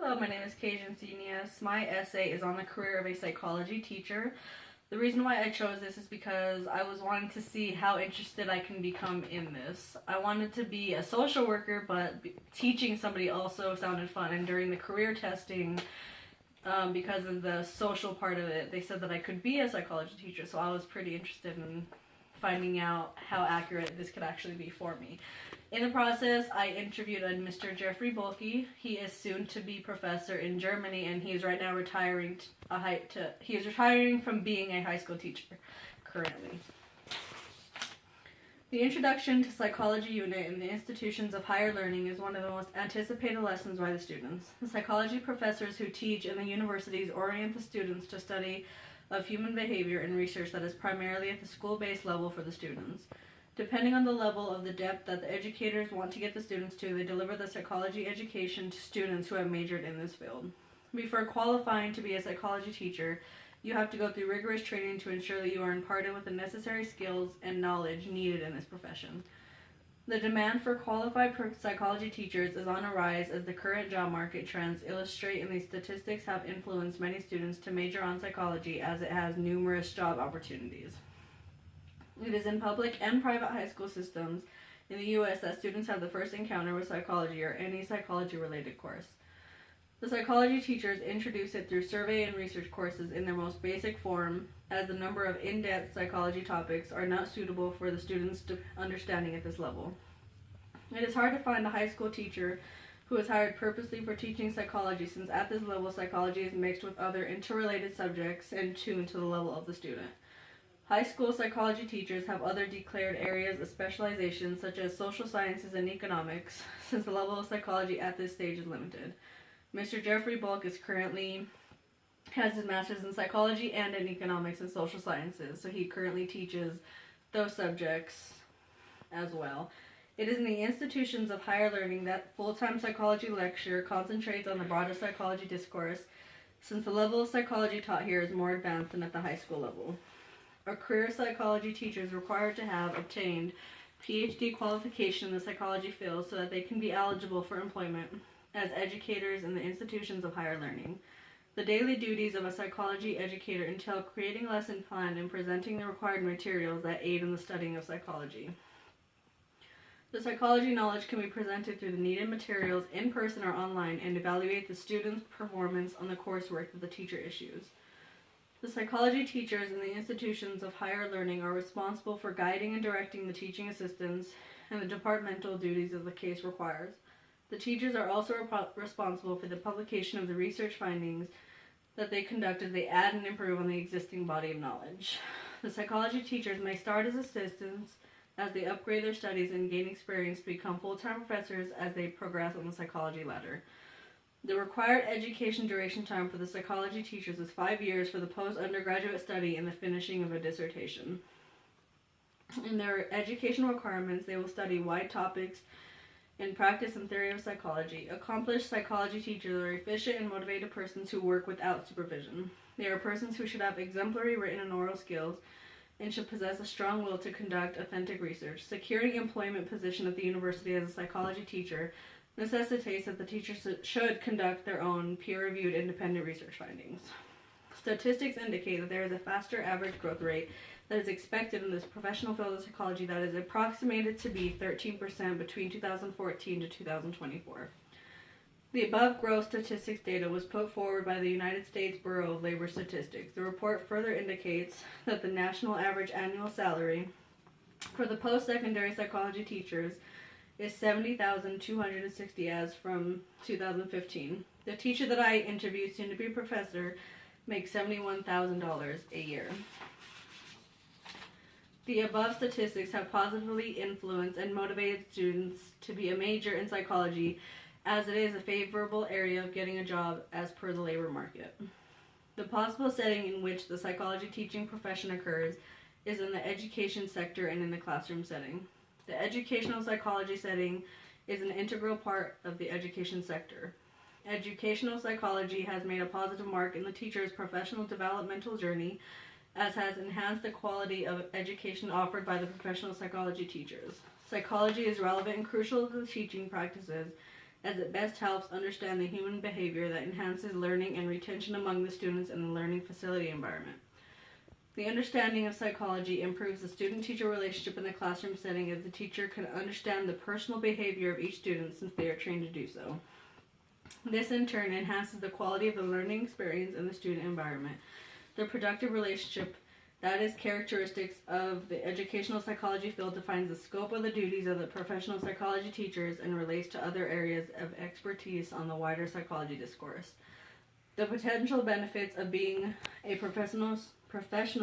Hello, my name is Encinias. My essay is on the career of a psychology teacher. The reason why I chose this is because I was wanting to see how interested I can become in this. I wanted to be a social worker, but teaching somebody also sounded fun. And during the career testing, because of the social part of it, they said that I could be a psychology teacher, so I was pretty interested in finding out how accurate this could actually be for me. In the process, I interviewed a Mr. Jeffrey Bulke. He is soon to be professor in Germany, and he is right now retiring. He is retiring from being a high school teacher currently. The Introduction to Psychology unit in the institutions of higher learning is one of the most anticipated lessons by the students. The psychology professors who teach in the universities orient the students to study of human behavior and research that is primarily at the school-based level for the students. Depending on the level of the depth that the educators want to get the students to, they deliver the psychology education to students who have majored in this field. Before qualifying to be a psychology teacher, you have to go through rigorous training to ensure that you are imparted with the necessary skills and knowledge needed in this profession. The demand for qualified psychology teachers is on a rise as the current job market trends illustrate, and these statistics have influenced many students to major on psychology as it has numerous job opportunities. It is in public and private high school systems in the U.S. that students have the first encounter with psychology or any psychology-related course. The psychology teachers introduce it through survey and research courses in their most basic form, as the number of in-depth psychology topics are not suitable for the students' understanding at this level. It is hard to find a high school teacher who is hired purposely for teaching psychology, since at this level psychology is mixed with other interrelated subjects and tuned to the level of the student. High school psychology teachers have other declared areas of specialization, such as social sciences and economics, since the level of psychology at this stage is limited. Mr. Jeffrey Bulke has his master's in psychology and in economics and social sciences, so he currently teaches those subjects as well. It is in the institutions of higher learning that full-time psychology lecture concentrates on the broader psychology discourse, since the level of psychology taught here is more advanced than at the high school level. A career psychology teacher is required to have obtained PhD qualification in the psychology field so that they can be eligible for employment as educators in the institutions of higher learning. The daily duties of a psychology educator entail creating a lesson plan and presenting the required materials that aid in the studying of psychology. The psychology knowledge can be presented through the needed materials in person or online and evaluate the student's performance on the coursework that the teacher issues. The psychology teachers in the institutions of higher learning are responsible for guiding and directing the teaching assistants and the departmental duties as the case requires. The teachers are also responsible for the publication of the research findings that they conduct as they add and improve on the existing body of knowledge. The psychology teachers may start as assistants as they upgrade their studies and gain experience to become full-time professors as they progress on the psychology ladder. The required education duration time for the psychology teachers is 5 years for the post-undergraduate study and the finishing of a dissertation. In their educational requirements, they will study wide topics in practice and theory of psychology. Accomplished psychology teachers are efficient and motivated persons who work without supervision. They are persons who should have exemplary written and oral skills and should possess a strong will to conduct authentic research. Securing employment position at the university as a psychology teacher necessitates that the teachers should conduct their own peer-reviewed independent research findings. Statistics indicate that there is a faster average growth rate that is expected in this professional field of psychology that is approximated to be 13% between 2014 to 2024. The above growth statistics data was put forward by the United States Bureau of Labor Statistics. The report further indicates that the national average annual salary for the post-secondary psychology teachers is $70,260 as from 2015. The teacher that I interviewed, soon to be a professor, makes $71,000 a year. The above statistics have positively influenced and motivated students to be a major in psychology, as it is a favorable area of getting a job as per the labor market. The possible setting in which the psychology teaching profession occurs is in the education sector and in the classroom setting. The educational psychology setting is an integral part of the education sector. Educational psychology has made a positive mark in the teacher's professional developmental journey, as has enhanced the quality of education offered by the professional psychology teachers. Psychology is relevant and crucial to the teaching practices as it best helps understand the human behavior that enhances learning and retention among the students in the learning facility environment. The understanding of psychology improves the student-teacher relationship in the classroom setting as the teacher can understand the personal behavior of each student since they are trained to do so. This in turn enhances the quality of the learning experience in the student environment. The productive relationship that is characteristics of the educational psychology field defines the scope of the duties of the professional psychology teachers and relates to other areas of expertise on the wider psychology discourse. The potential benefits of being a professional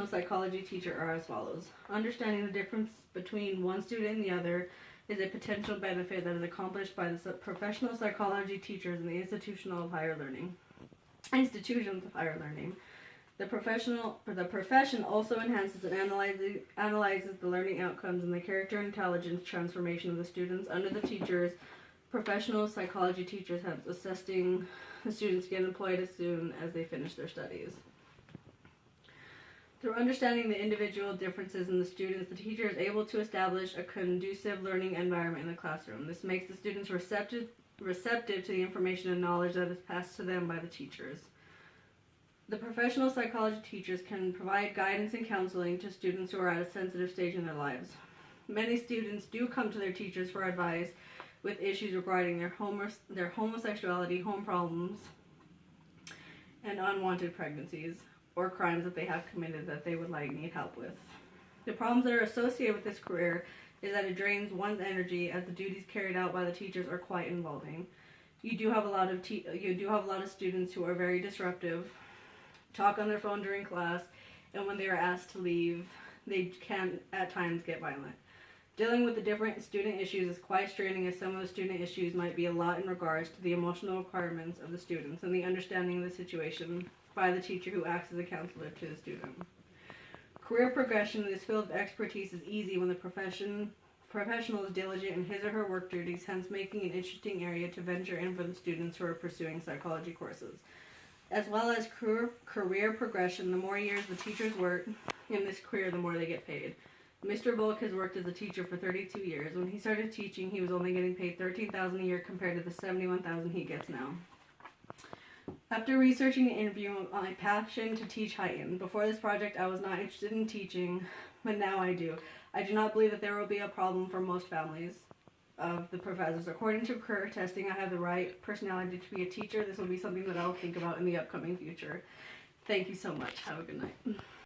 psychology teacher are as follows. Understanding the difference between one student and the other is a potential benefit that is accomplished by the professional psychology teachers in the institutions of higher learning. The profession also enhances and analyzes the learning outcomes and the character and intelligence transformation of the students under the teachers. Professional psychology teachers help assessing the students get employed as soon as they finish their studies. Through understanding the individual differences in the students, the teacher is able to establish a conducive learning environment in the classroom. This makes the students receptive to the information and knowledge that is passed to them by the teachers. The professional psychology teachers can provide guidance and counseling to students who are at a sensitive stage in their lives. Many students do come to their teachers for advice with issues regarding their homosexuality, home problems, and unwanted pregnancies, or crimes that they have committed that they would need help with. The problems that are associated with this career is that it drains one's energy as the duties carried out by the teachers are quite involving. You do have a lot of students who are very disruptive, talk on their phone during class, and when they are asked to leave, they can at times get violent. Dealing with the different student issues is quite straining, as some of the student issues might be a lot in regards to the emotional requirements of the students and the understanding of the situation by the teacher who acts as a counselor to the student. Career progression in this field of expertise is easy when the professional is diligent in his or her work duties, hence making an interesting area to venture in for the students who are pursuing psychology courses. As well as career progression, the more years the teachers work in this career, the more they get paid. Mr. Bullock has worked as a teacher for 32 years. When he started teaching, he was only getting paid $13,000 a year compared to the $71,000 he gets now. After researching and interviewing, my passion to teach heightened. Before this project, I was not interested in teaching, but now I do. I do not believe that there will be a problem for most families of the professors. According to career testing, I have the right personality to be a teacher. This will be something that I will think about in the upcoming future. Thank you so much. Have a good night.